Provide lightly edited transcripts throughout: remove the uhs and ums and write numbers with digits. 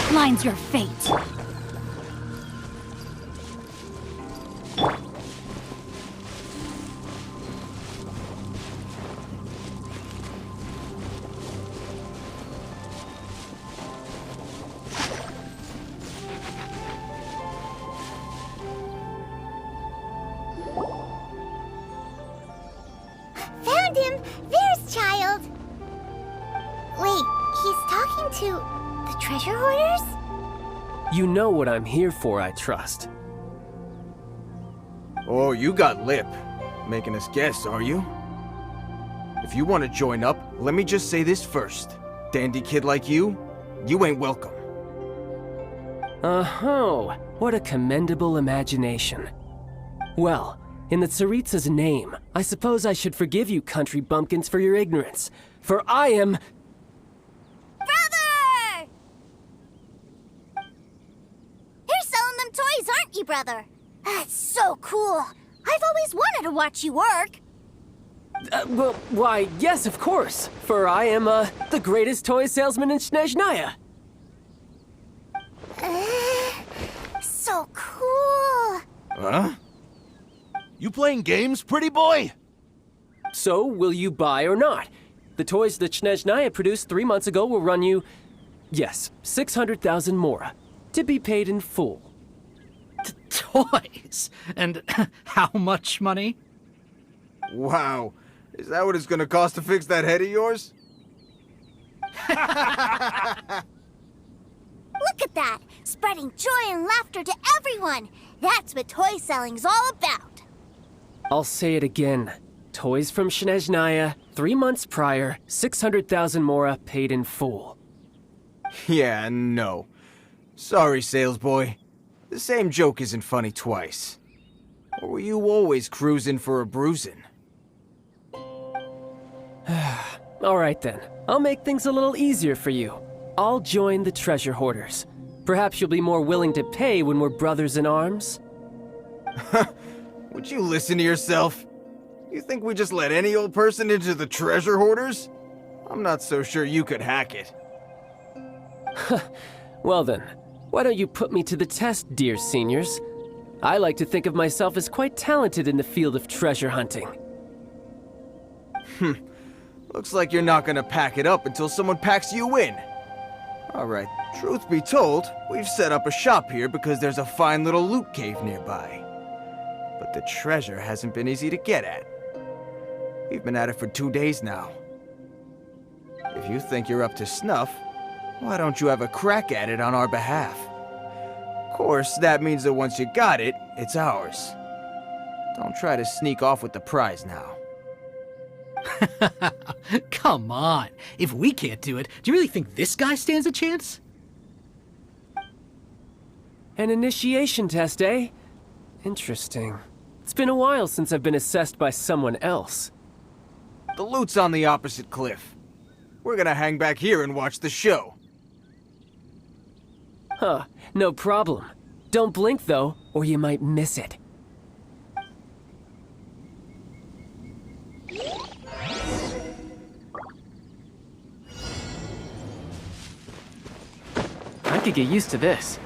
outlines your fate. Found him! There's Childe! Wait, he's talking to the treasure hoarders? You know what I'm here for, I trust. Oh, you got lip. Making us guess, are you? If you want to join up, let me just say this first. Dandy kid like you ain't welcome. Oh, what a commendable imagination. Well, in the Tsaritsa's name, I suppose I should forgive you country bumpkins for your ignorance, for I am... Brother! You're selling them toys, aren't you, brother? That's so cool. I've always wanted to watch you work. Well, why, yes, of course, for I am, the greatest toy salesman in Snezhnaya. So cool. Huh? You playing games, pretty boy? So, will you buy or not? The toys that Snezhnaya produced 3 months ago will run you, yes, 600,000 mora, to be paid in full. Toys? And how much money? Wow. Is that what it's gonna cost to fix that head of yours? Look at that! Spreading joy and laughter to everyone! That's what toy selling's all about! I'll say it again. Toys from Snezhnaya, 3 months prior, 600,000 mora paid in full. Yeah, no. Sorry, sales boy. The same joke isn't funny twice. Or were you always cruising for a bruising? All right then, I'll make things a little easier for you. I'll join the treasure hoarders. Perhaps you'll be more willing to pay when we're brothers in arms? Would you listen to yourself? You think we just let any old person into the treasure hoarders? I'm not so sure you could hack it. Well then, why don't you put me to the test, dear seniors? I like to think of myself as quite talented in the field of treasure hunting. Looks like you're not gonna pack it up until someone packs you in. Alright, truth be told, we've set up a shop here because there's a fine little loot cave nearby. But the treasure hasn't been easy to get at. We've been at it for 2 days now. If you think you're up to snuff, why don't you have a crack at it on our behalf? Of course, that means that once you got it, it's ours. Don't try to sneak off with the prize now. Come on. If we can't do it, do you really think this guy stands a chance? An initiation test, eh? Interesting. It's been a while since I've been assessed by someone else. The loot's on the opposite cliff. We're gonna hang back here and watch the show. Huh, no problem. Don't blink though, or you might miss it. I could get used to this.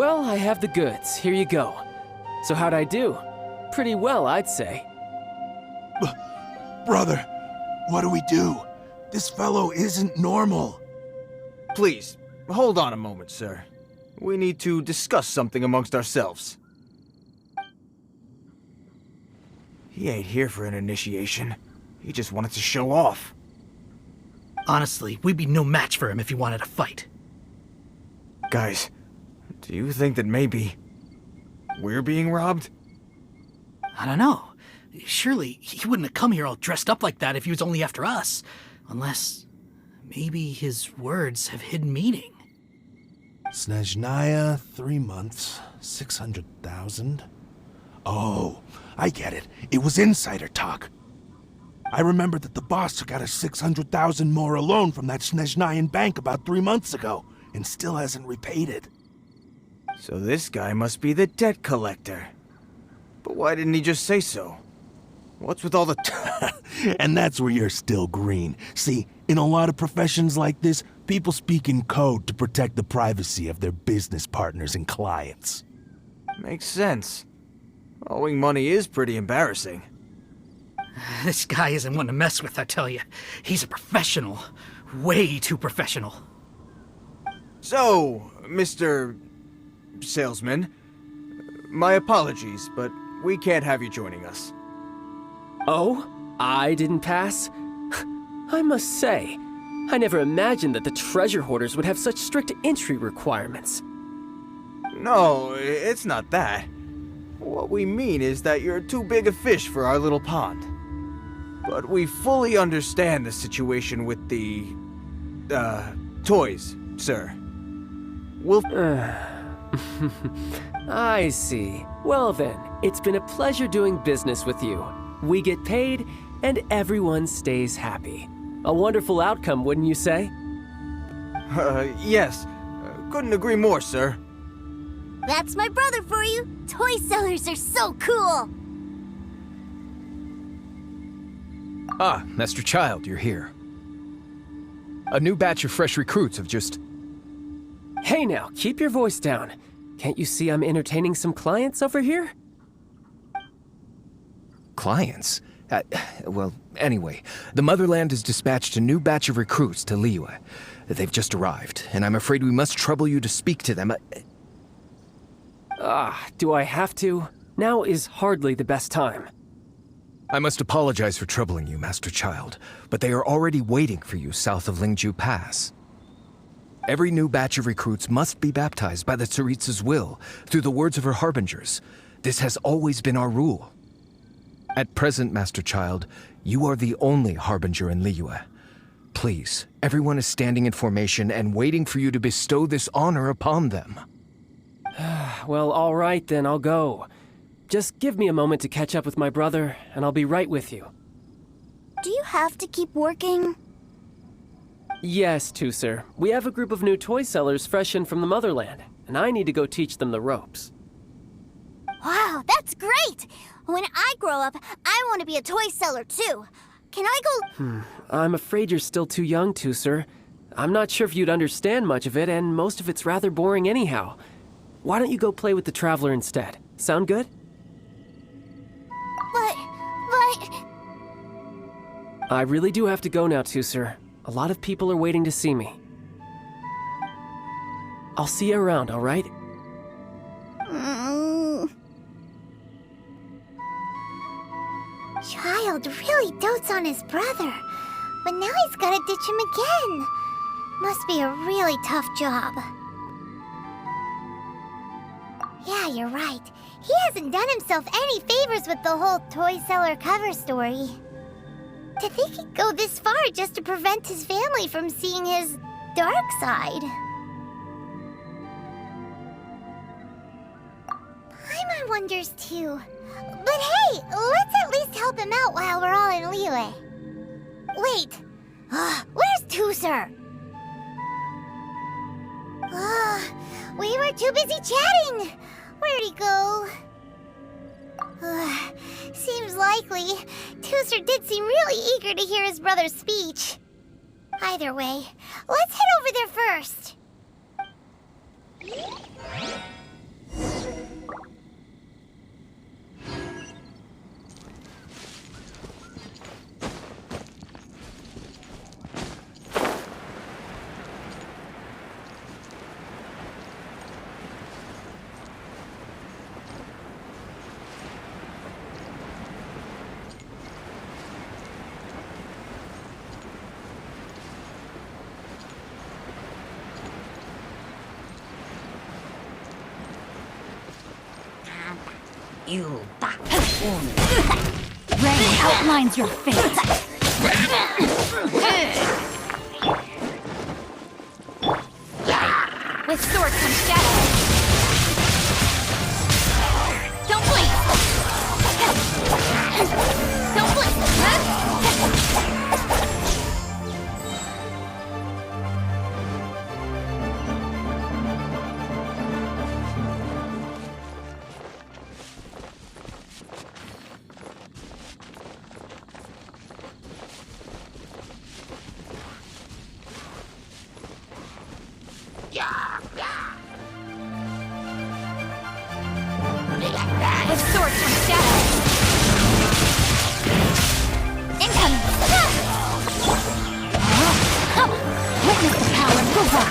Well, I have the goods. Here you go. So how'd I do? Pretty well, I'd say. Brother, what do we do? This fellow isn't normal. Please, hold on a moment, sir. We need to discuss something amongst ourselves. He ain't here for an initiation. He just wanted to show off. Honestly, we'd be no match for him if he wanted to fight. Guys, do you think that maybe we're being robbed? I don't know. Surely he wouldn't have come here all dressed up like that if he was only after us. Unless maybe his words have hidden meaning. Snezhnaya, 3 months, 600,000. Oh, I get it. It was insider talk. I remember that the boss took out a 600,000 more loan from that Snezhnayan bank about 3 months ago, and still hasn't repaid it. So this guy must be the debt collector. But why didn't he just say so? What's with all the And that's where you're still green. See, in a lot of professions like this, people speak in code to protect the privacy of their business partners and clients. Makes sense. Owing money is pretty embarrassing. This guy isn't one to mess with, I tell you. He's a professional. Way too professional. So, Mr. Salesman, my apologies, but we can't have you joining us. Oh? I didn't pass? I must say, I never imagined that the treasure hoarders would have such strict entry requirements. No, it's not that. What we mean is that you're too big a fish for our little pond. But we fully understand the situation with the, toys, sir. We'll... I see. Well then, it's been a pleasure doing business with you. We get paid, and everyone stays happy. A wonderful outcome, wouldn't you say? Yes. Couldn't agree more, sir. That's my brother for you. Toy sellers are so cool. Ah, Master Childe, you're here. A new batch of fresh recruits have just... Hey now, keep your voice down. Can't you see I'm entertaining some clients over here? Clients? Well, anyway, the Motherland has dispatched a new batch of recruits to Liyue. They've just arrived, and I'm afraid we must trouble you to speak to them. Do I have to? Now is hardly the best time. I must apologize for troubling you, Master Childe, but they are already waiting for you south of Lingju Pass. Every new batch of recruits must be baptized by the Tsaritsa's will, through the words of her harbingers. This has always been our rule. At present, Master Childe, you are the only harbinger in Liyue. Please, everyone is standing in formation and waiting for you to bestow this honor upon them. Well, all right then, I'll go. Just give me a moment to catch up with my brother, and I'll be right with you. Do you have to keep working? Yes, Tusser. We have a group of new toy sellers fresh in from the Motherland, and I need to go teach them the ropes. Wow, that's great! When I grow up, I want to be a toy seller too. Can I go... I'm afraid you're still too young, Tusser. I'm not sure if you'd understand much of it, and most of it's rather boring anyhow. Why don't you go play with the Traveler instead? Sound good? But... I really do have to go now, Tusser. A lot of people are waiting to see me. I'll see you around, all right? Childe really dotes on his brother, but now he's gotta ditch him again. Must be a really tough job. Yeah, you're right. He hasn't done himself any favors with the whole toy seller cover story. To think he'd go this far just to prevent his family from seeing his dark side. Paimon wonders too. But hey, let's at least help him out while we're all in Liyue. Wait, where's Tusser? We were too busy chatting. Where'd he go? Seems likely. Tusser did seem really eager to hear his brother's speech. Either way, let's head over there first. Ray outlines your fate. With sword comes shadow. Don't blink! Don't blink! With sword comes shadow. Incoming! Witness the power of Gravador.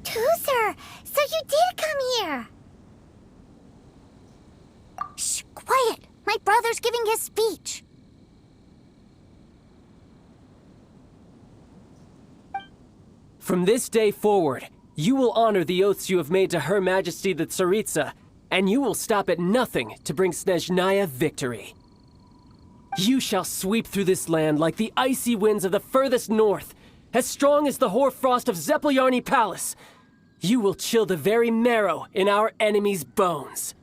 Toozer, so you did come here. Shh, quiet. My brother's giving his speech. From this day forward, you will honor the oaths you have made to Her Majesty the Tsaritsa, and you will stop at nothing to bring Snezhnaya victory. You shall sweep through this land like the icy winds of the furthest north, as strong as the hoarfrost of Zepelyarny Palace. You will chill the very marrow in our enemies' bones.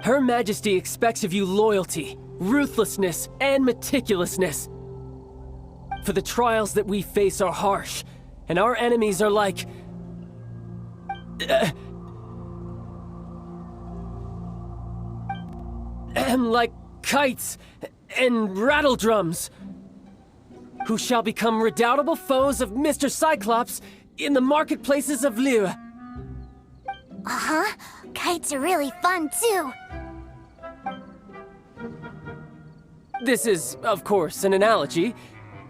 Her Majesty expects of you loyalty, ruthlessness, and meticulousness. For the trials that we face are harsh, and our enemies are like... like kites and rattle drums, who shall become redoubtable foes of Mr. Cyclops in the marketplaces of Liyue. Uh-huh. Kites are really fun, too. This is, of course, an analogy.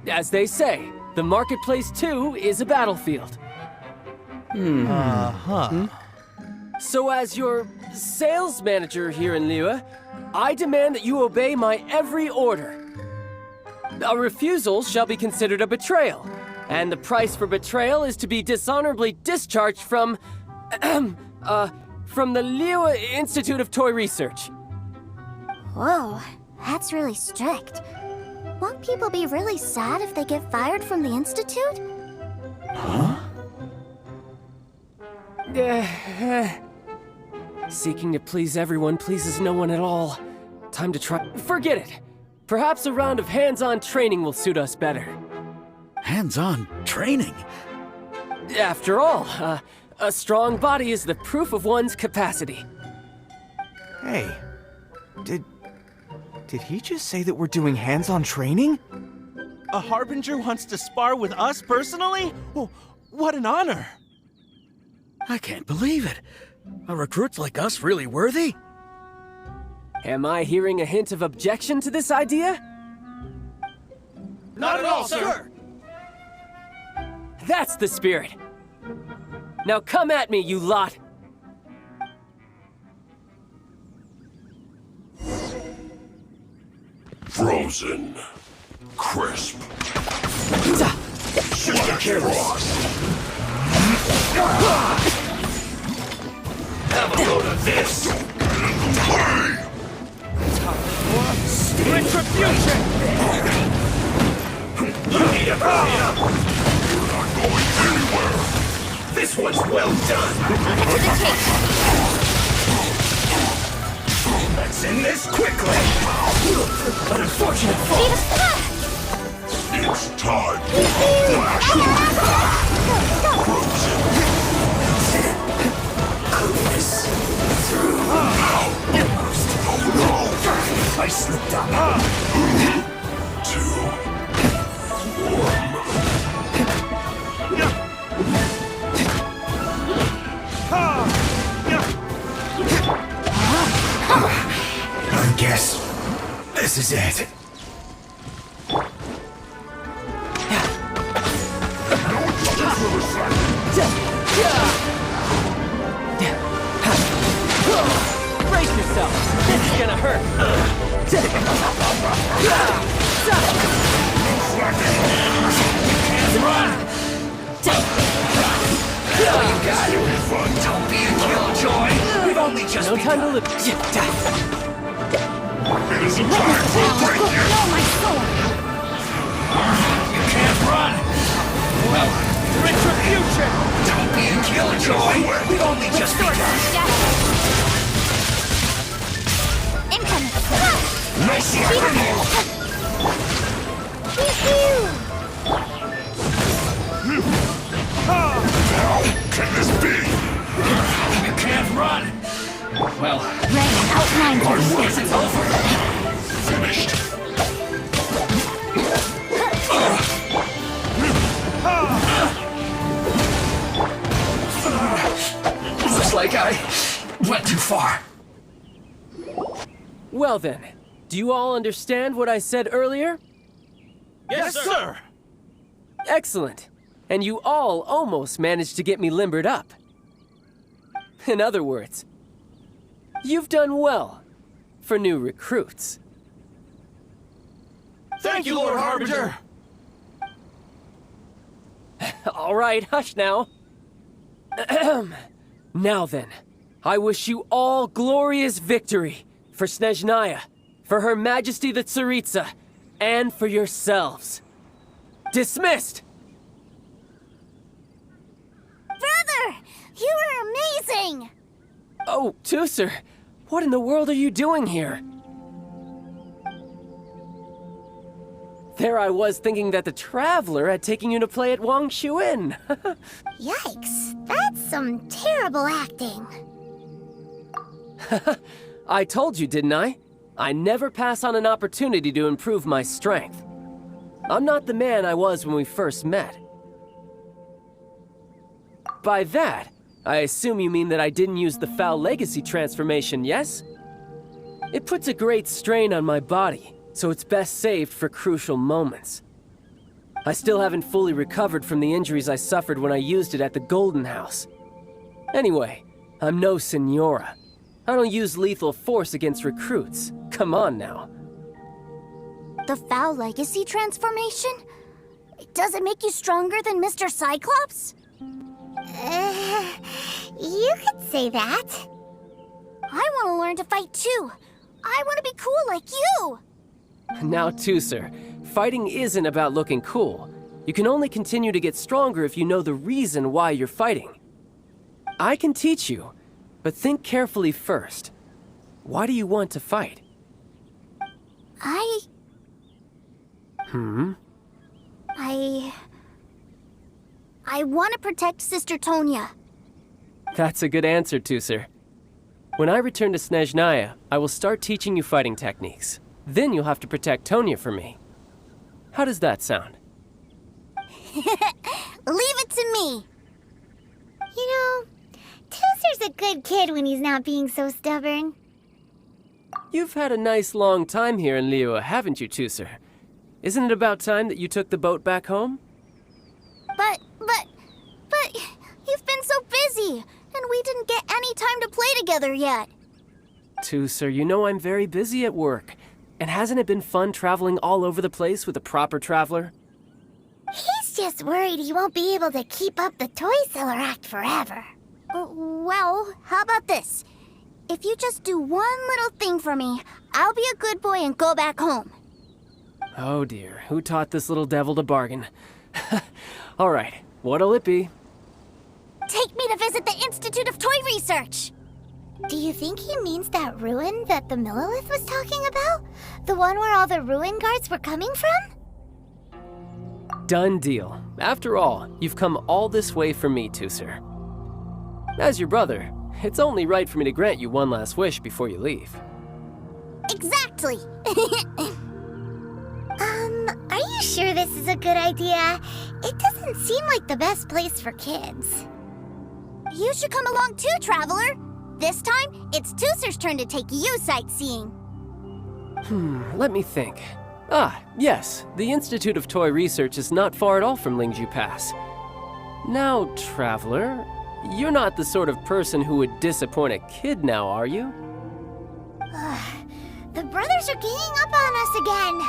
As they say, the marketplace, too, is a battlefield. So as your sales manager here in Liyue, I demand that you obey my every order. A refusal shall be considered a betrayal, and the price for betrayal is to be dishonorably discharged from... from the Liyue Institute of Toy Research. Whoa, that's really strict. Won't people be really sad if they get fired from the Institute? Seeking to please everyone pleases no one at all. Time to try... Forget it! Perhaps a round of hands-on training will suit us better. Hands-on training? After all, a strong body is the proof of one's capacity. Hey, did he just say that we're doing hands-on training? A Harbinger wants to spar with us personally? Oh, what an honor! I can't believe it. Are recruits like us really worthy? Am I hearing a hint of objection to this idea? Not at all, sir! That's the spirit. Now come at me, you lot! Frozen. Crisp. Should get careless. Have a load of this! Retribution! You need to hurry up! You're not going anywhere! This one's well done! Let's end this quickly! An unfortunate fall! It's time! Frozen! This through now! No! I slipped up! 2 I guess this is it. only just No time to look. It isn't time for a break yet. No, my sword! You can't run. Well, retribution. Don't be a killjoy. We've only just Sword begun. from shadow! Incoming! No sword for you. How can this be? You can't run. Well, Rain outlines our your work is over. Finished. Looks like I went too far. Well then, do you all understand what I said earlier? Yes, sir! Excellent. And you all almost managed to get me limbered up. In other words, you've done well for new recruits. Thank you, Lord Harbinger! All right, hush now. Now then, I wish you all glorious victory for Snezhnaya, for Her Majesty the Tsaritsa, and for yourselves. Dismissed! Brother! You were amazing! Oh, Tusser, what in the world are you doing here? There I was thinking that the Traveler had taken you to play at Wang Xuan. Yikes, that's some terrible acting. I told you, didn't I? I never pass on an opportunity to improve my strength. I'm not the man I was when we first met. By that, I assume you mean that I didn't use the Foul Legacy transformation, yes? It puts a great strain on my body, so it's best saved for crucial moments. I still haven't fully recovered from the injuries I suffered when I used it at the Golden House. Anyway, I'm no Senora. I don't use lethal force against recruits. Come on now. The Foul Legacy transformation? Does it make you stronger than Mr. Cyclops? You could say that. I want to learn to fight too. I want to be cool like you. Now, Tusser, fighting isn't about looking cool. You can only continue to get stronger if you know the reason why you're fighting. I can teach you, but think carefully first. Why do you want to fight? I want to protect Sister Tonya. That's a good answer, Tusser. When I return to Snezhnaya, I will start teaching you fighting techniques. Then you'll have to protect Tonya for me. How does that sound? Leave it to me. You know, Tusser's a good kid when he's not being so stubborn. You've had a nice long time here in Liyue, haven't you, Tusser? Isn't it about time that you took the boat back home? But you've been so busy, and we didn't get any time to play together yet. Tusser, you know I'm very busy at work. And hasn't it been fun traveling all over the place with a proper traveler? He's just worried he won't be able to keep up the toy seller act forever. Well, how about this? If you just do one little thing for me, I'll be a good boy and go back home. Oh dear, who taught this little devil to bargain? All right, what'll it be? Take me to visit the Institute of Toy Research! Do you think he means that ruin that the Millilith was talking about? The one where all the ruin guards were coming from? Done deal. After all, you've come all this way for me, Tusser. As your brother, it's only right for me to grant you one last wish before you leave. Exactly! Are you sure this is a good idea? It doesn't seem like the best place for kids. You should come along too, Traveler! This time, it's Tusser's turn to take you sightseeing. Let me think. Ah, yes, the Institute of Toy Research is not far at all from Lingju Pass. Now, Traveler, you're not the sort of person who would disappoint a kid now, are you? The brothers are ganging up on us again.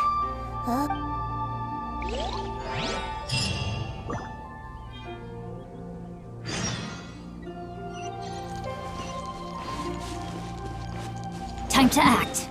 Time to act.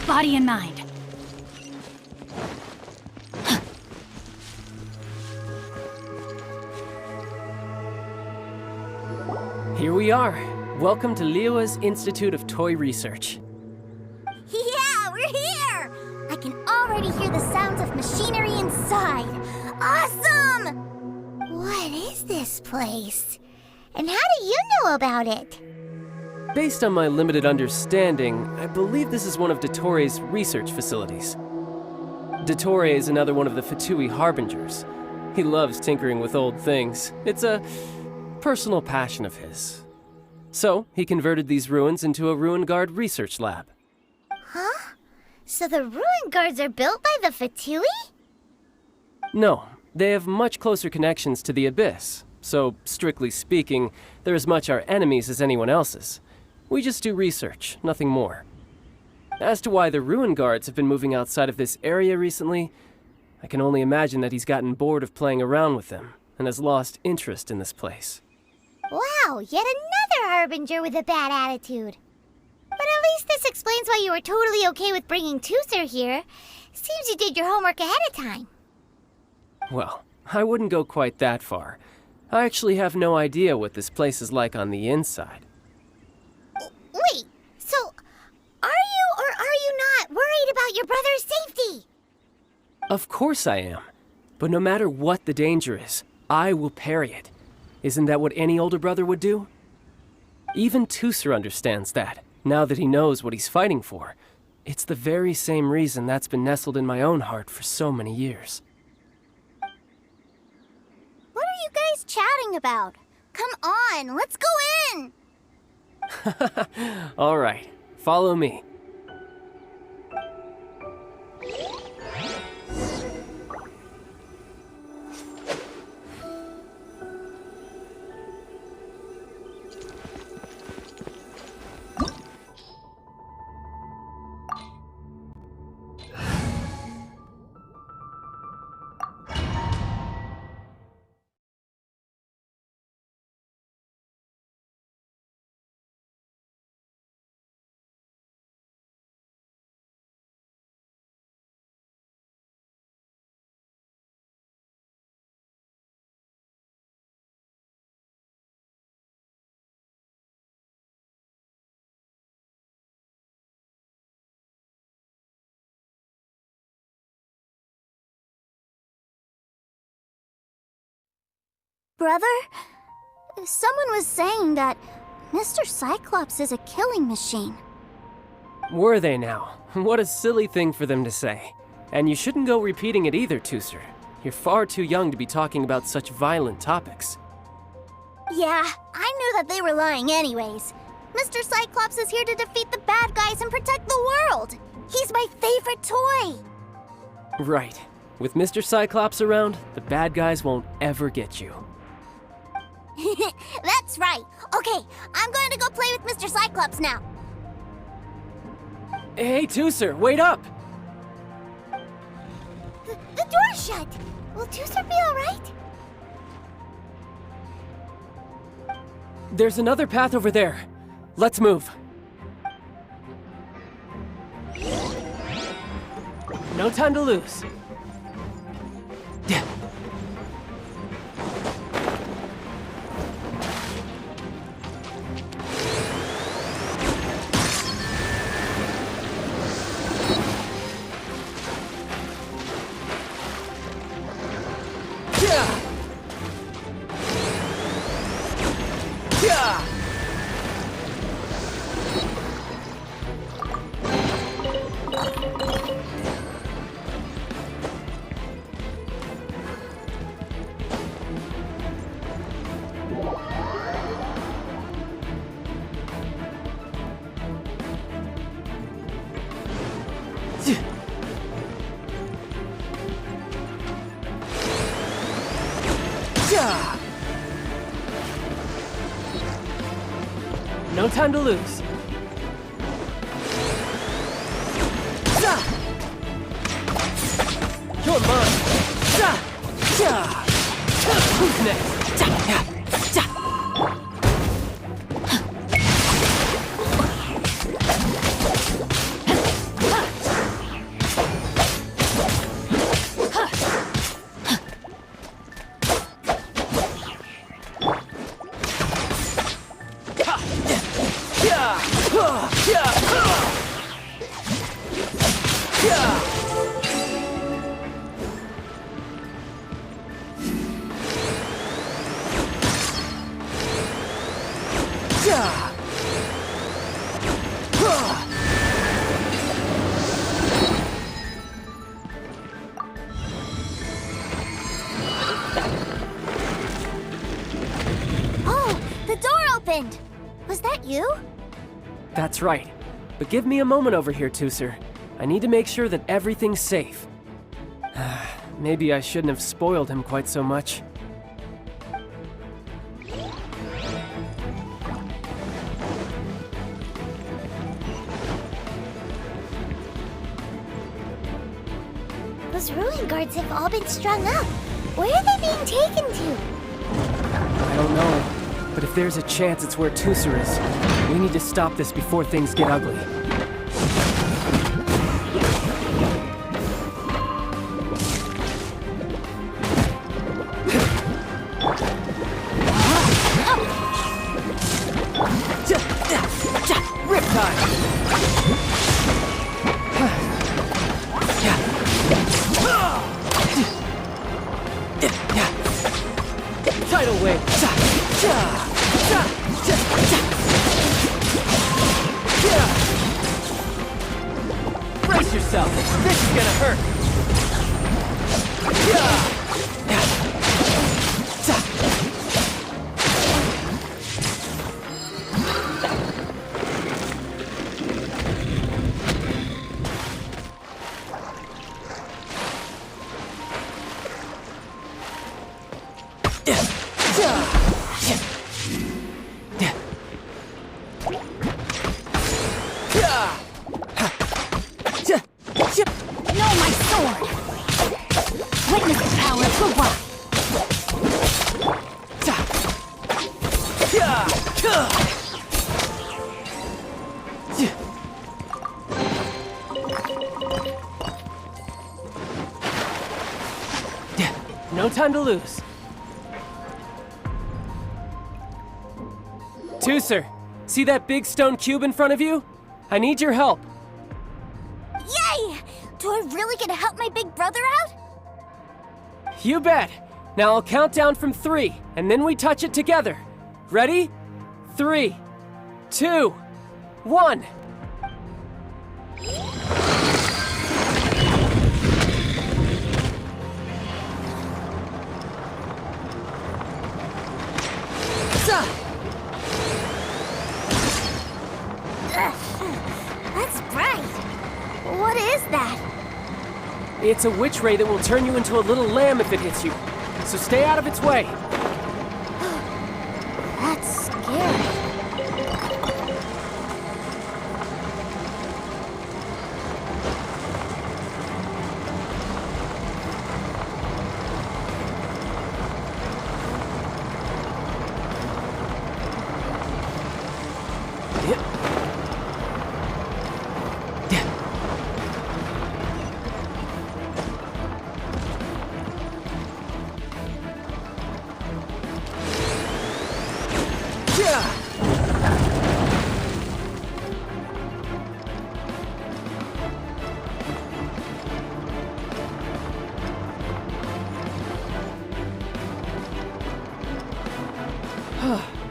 Body and mind. Here we are. Welcome to Liyue's Institute of Toy Research. Yeah, we're here! I can already hear the sounds of machinery inside. Awesome! What is this place? And how do you know about it? Based on my limited understanding, I believe this is one of Dottoro's research facilities. Dottore is another one of the Fatui Harbingers. He loves tinkering with old things. It's a personal passion of his. So, he converted these ruins into a Ruin Guard research lab. Huh? So the ruin guards are built by the Fatui? No, they have much closer connections to the Abyss. So, strictly speaking, they're as much our enemies as anyone else's. We just do research, nothing more. As to why the Ruin Guards have been moving outside of this area recently, I can only imagine that he's gotten bored of playing around with them and has lost interest in this place. Wow, yet another Harbinger with a bad attitude. But at least this explains why you were totally okay with bringing Tooser here. Seems you did your homework ahead of time. Well, I wouldn't go quite that far. I actually have no idea what this place is like on the inside. Wait, so are you or are you not worried about your brother's safety? Of course I am. But no matter what the danger is, I will parry it. Isn't that what any older brother would do? Even Tooser understands that, now that he knows what he's fighting for. It's the very same reason that's been nestled in my own heart for so many years. What are you guys chatting about? Come on, let's go in! All right, follow me. Brother, someone was saying that Mr. Cyclops is a killing machine. Were they now? What a silly thing for them to say. And you shouldn't go repeating it either, Tooser. You're far too young to be talking about such violent topics. Yeah, I knew that they were lying anyways. Mr. Cyclops is here to defeat the bad guys and protect the world. He's my favorite toy. Right. With Mr. Cyclops around, the bad guys won't ever get you. That's right. Okay, I'm going to go play with Mr. Cyclops now. Hey, Tooser, wait up! The door's shut. Will Tooser be all right? There's another path over there. Let's move. No time to lose. No time to lose. You're mine. Who's next? Oh, the door opened! Was that you? That's right. But give me a moment over here, Tooser. I need to make sure that everything's safe. Maybe I shouldn't have spoiled him quite so much. Those ruin guards have all been strung up. Where are they being taken to? I don't know. But if there's a chance it's where Tooser is, we need to stop this before things get ugly. Riptide! Tidal wave! Brace yourself! This is gonna hurt! No, my sword! Witness the power of the rock! No time to lose. Tooser, see that big stone cube in front of you? I need your help. Yay! Do I really get to help my big brother out? You bet. Now I'll count down from 3, and then we touch it together. Ready? 3, 2, 1. That's bright. What is that? It's a witch ray that will turn you into a little lamb if it hits you. So stay out of its way. That's scary.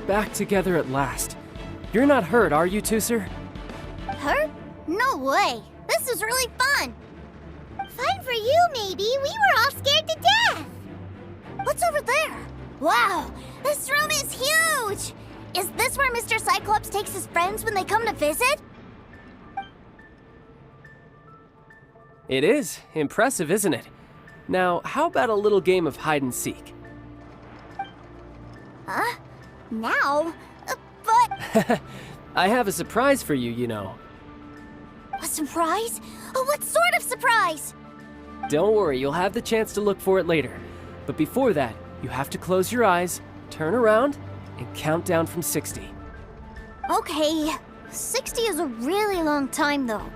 Back together at last. You're not hurt, are you, Tooser? Hurt? No way. This is really fun. Fun for you, maybe. We were all scared to death. What's over there? Wow, this room is huge. Is this where Mr. Cyclops takes his friends when they come to visit? It is. Impressive, isn't it? Now, how about a little game of hide and seek? Huh? Now? But... I have a surprise for you, you know. A surprise? Oh, what sort of surprise? Don't worry, you'll have the chance to look for it later. But before that, you have to close your eyes, turn around, and count down from 60. Okay, 60 is a really long time, though.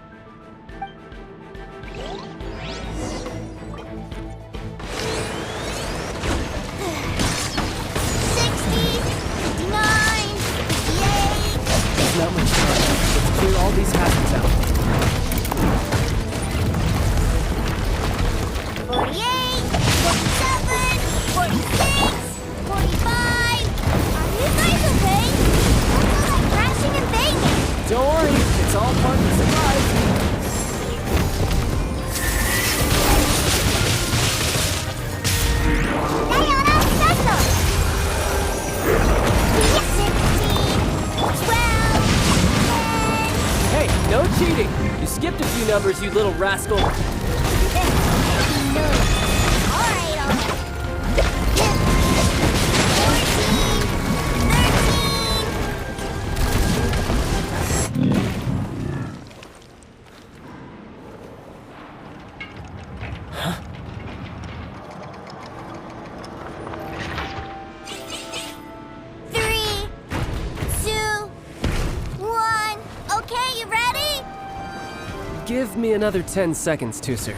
59, 58. There's not much time. Let's clear all these hazards out. 48, 47, 46, 45. Are you guys okay? What's all that crashing and banging? Don't worry, it's all part of the surprise. Hey, no cheating! You skipped a few numbers, you little rascal. Give me another 10 seconds, Tooser.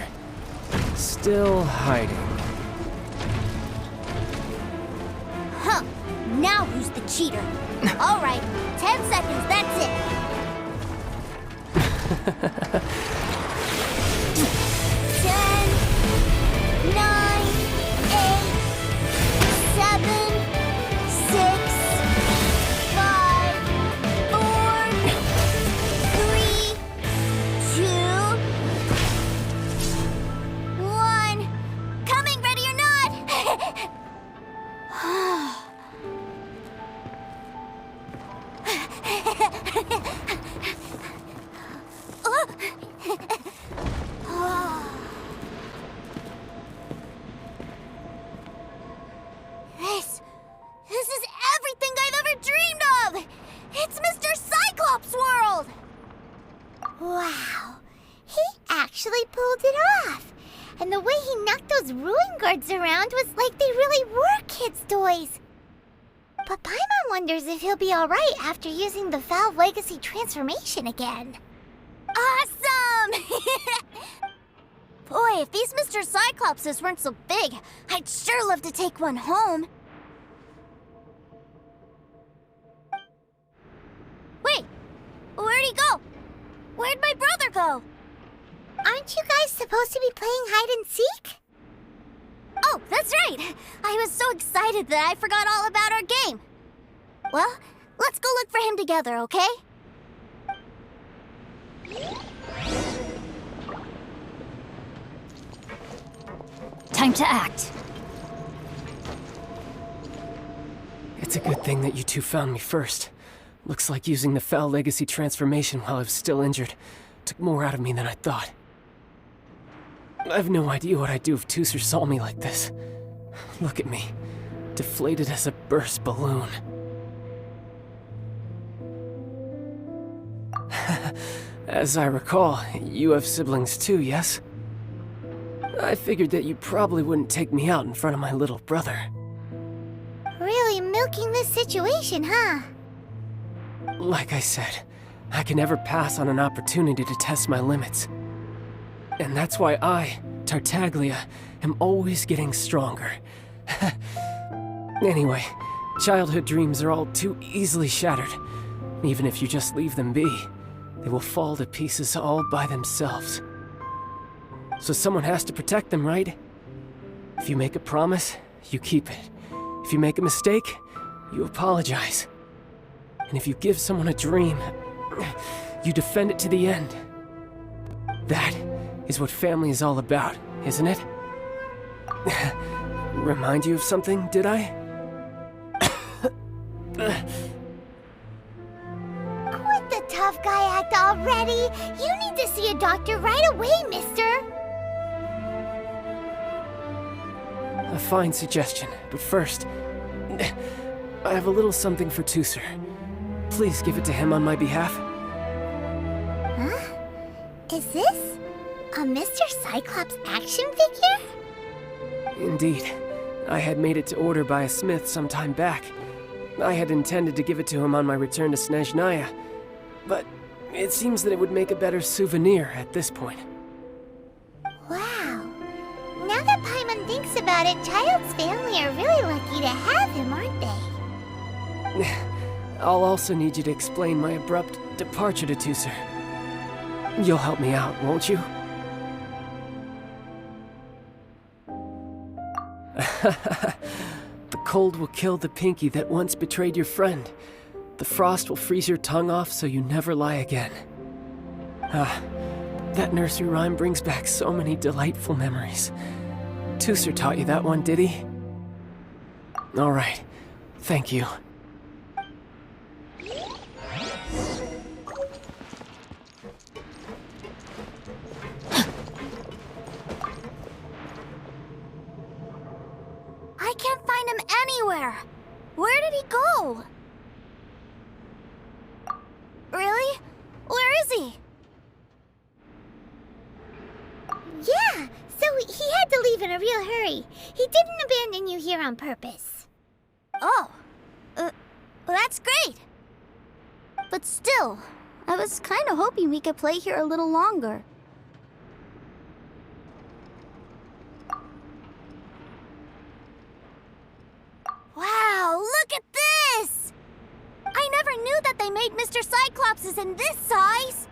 Still hiding. Huh. Now who's the cheater? All right, 10 seconds, that's it. 10, 9, 8, 7, 6, 5, 4, 3, 2, 1. Coming, ready or not? This is everything I've ever dreamed of! It's Mr. Cyclops' world! Wow, he actually pulled it off. And the way he knocked those ruin guards around was like they really were kids' toys. But Paimon wonders if he'll be alright after using the Valve Legacy transformation again. Awesome! Boy, if these Mr. Cyclopses weren't so big, I'd sure love to take one home. Wait, where'd he go? Where'd my brother go? Aren't you guys supposed to be playing hide and seek? Oh, that's right! I was so excited that I forgot all about our game. Well, let's go look for him together, okay? Time to act. It's a good thing that you two found me first. Looks like using the Foul Legacy transformation while I was still injured took more out of me than I thought. I have no idea what I'd do if Tooser saw me like this. Look at me, deflated as a burst balloon. As I recall, you have siblings too, yes? I figured that you probably wouldn't take me out in front of my little brother. Really milking this situation, huh? Like I said, I can never pass on an opportunity to test my limits. And that's why I, Tartaglia, am always getting stronger. Anyway, childhood dreams are all too easily shattered. Even if you just leave them be, they will fall to pieces all by themselves. So someone has to protect them, right? If you make a promise, you keep it. If you make a mistake, You apologize. And if you give someone a dream, you defend it to the end. That is what family is all about, isn't it? Remind you of something, did I? Quit the tough guy act already. You need to see a doctor right away, mister. A fine suggestion, but first, I have a little something for Tooser. Please give it to him on my behalf. Huh? Is this a Mr. Cyclops action figure? Indeed. I had made it to order by a smith some time back. I had intended to give it to him on my return to Snezhnaya, but it seems that it would make a better souvenir at this point. Wow. Now that Paimon thinks about it, Childe's family are really lucky to have him, aren't they? I'll also need you to explain my abrupt departure to Tooser. You'll help me out, won't you? The cold will kill the pinky that once betrayed your friend. The frost will freeze your tongue off so you never lie again. Ah, that nursery rhyme brings back so many delightful memories. Tooser taught you that one, did he? All right, thank you. I can't find him anywhere. Where did he go? Really? Where is he? Yeah, so he had to leave in a real hurry. He didn't abandon you here on purpose. Oh, well, that's great. But still, I was kind of hoping we could play here a little longer. Wow, look at this! I never knew that they made Mr. Cyclopses in this size!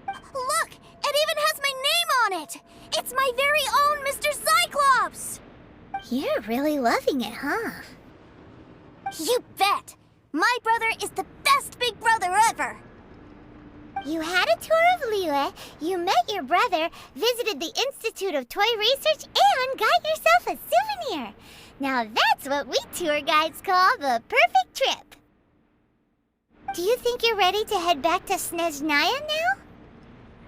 Look, it even has my name on it! It's my very own Mr. Cyclops! You're really loving it, huh? You bet! My brother is the best big brother ever! You had a tour of Liyue, you met your brother, visited the Institute of Toy Research, and got yourself a souvenir! Now that's what we tour guides call the perfect trip! Do you think you're ready to head back to Snezhnaya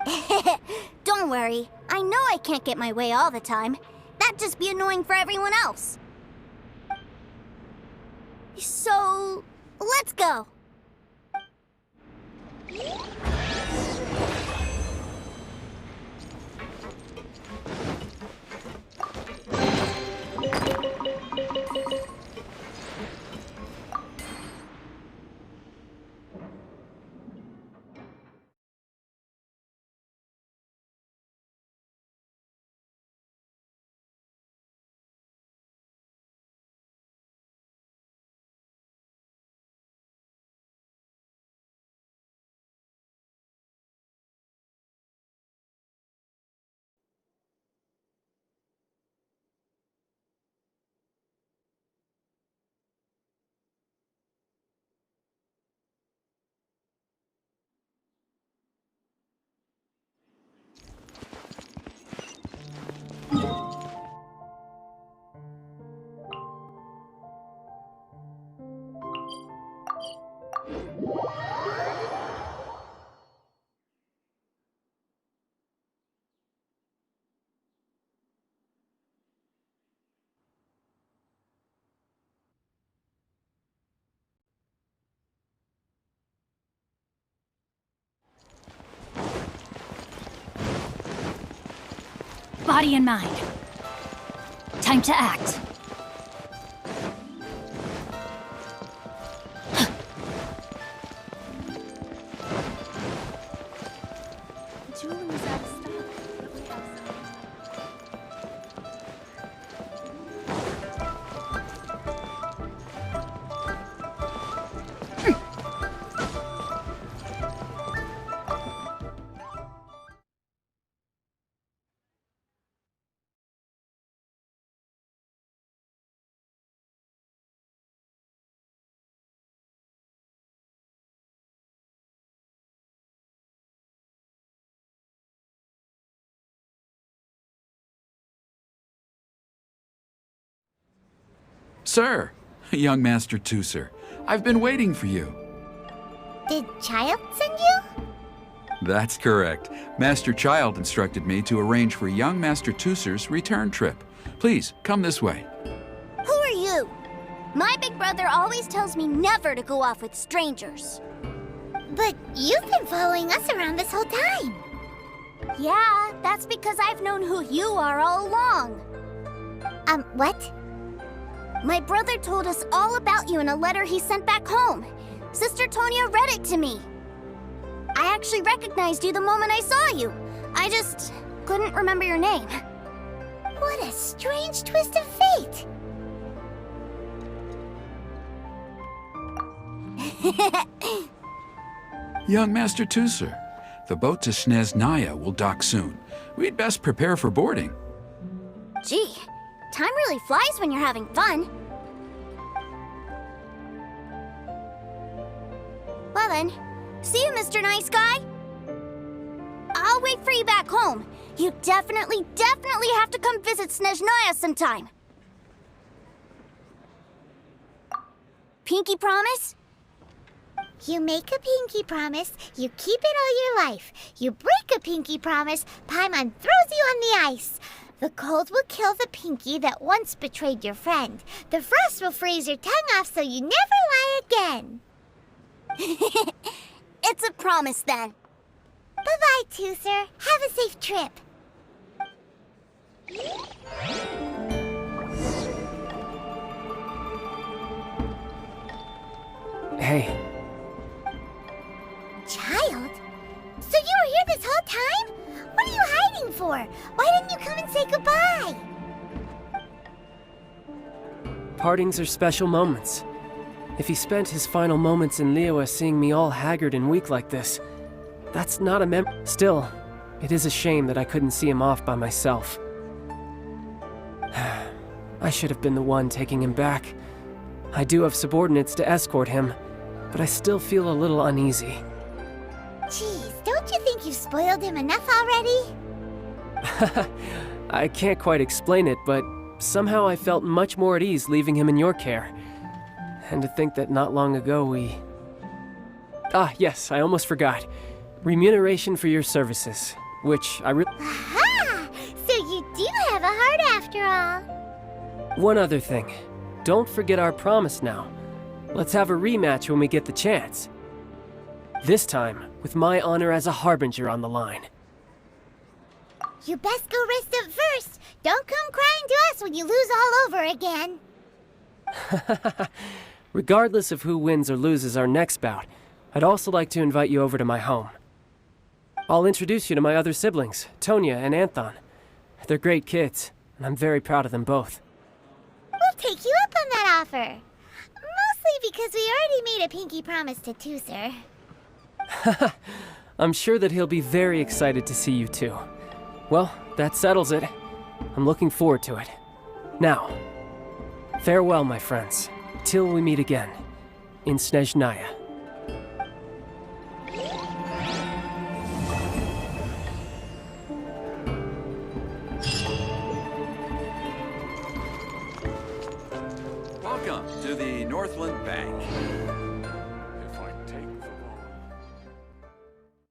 now? Don't worry. I know I can't get my way all the time. That'd just be annoying for everyone else. So, let's go. Body and mind. Time to act. Sir, young Master Tooser, I've been waiting for you. Did Childe send you? That's correct. Master Childe instructed me to arrange for young Master Tooser's return trip. Please, come this way. Who are you? My big brother always tells me never to go off with strangers. But you've been following us around this whole time. Yeah, that's because I've known who you are all along. What? My brother told us all about you in a letter he sent back home. Sister Tonya read it to me. I actually recognized you the moment I saw you. I just couldn't remember your name. What a strange twist of fate. Young Master Tooser, the boat to Snezhnaya will dock soon. We'd best prepare for boarding. Gee, time really flies when you're having fun. Well then, see you, Mr. Nice Guy. I'll wait for you back home. You definitely have to come visit Snezhnaya sometime. Pinky promise? You make a pinky promise, you keep it all your life. You break a pinky promise, Paimon throws you on the ice. The cold will kill the pinky that once betrayed your friend. The frost will freeze your tongue off so you never lie again. It's a promise then. Bye-bye, Tooser. Have a safe trip. Hey, Childe? So you were here this whole time? What are you hiding for? Why didn't you come and say goodbye? partings are special moments. If he spent his final moments in Liyue seeing me all haggard and weak like this, that's not a Still, it is a shame that I couldn't see him off by myself. I should have been the one taking him back. I do have subordinates to escort him, but I still feel a little uneasy. Geez, don't you think you've spoiled him enough already? I can't quite explain it, but somehow I felt much more at ease leaving him in your care. And to think that not long ago we... Ah, yes, I almost forgot. Remuneration for your services, which I Aha! So you do have a heart after all. One other thing. Don't forget our promise now. Let's have a rematch when we get the chance. This time, with my honor as a harbinger on the line. You best go rest up first. Don't come crying to us when you lose all over again. Regardless of who wins or loses our next bout, I'd also like to invite you over to my home. I'll introduce you to my other siblings, Tonya and Anthon. They're great kids, and I'm very proud of them both. We'll take you up on that offer. Mostly because we already made a pinky promise to Tooser. I'm sure that he'll be very excited to see you too. Well, that settles it. I'm looking forward to it. Now, farewell, my friends, till we meet again, in Snezhnaya. Welcome to the Northland Bank.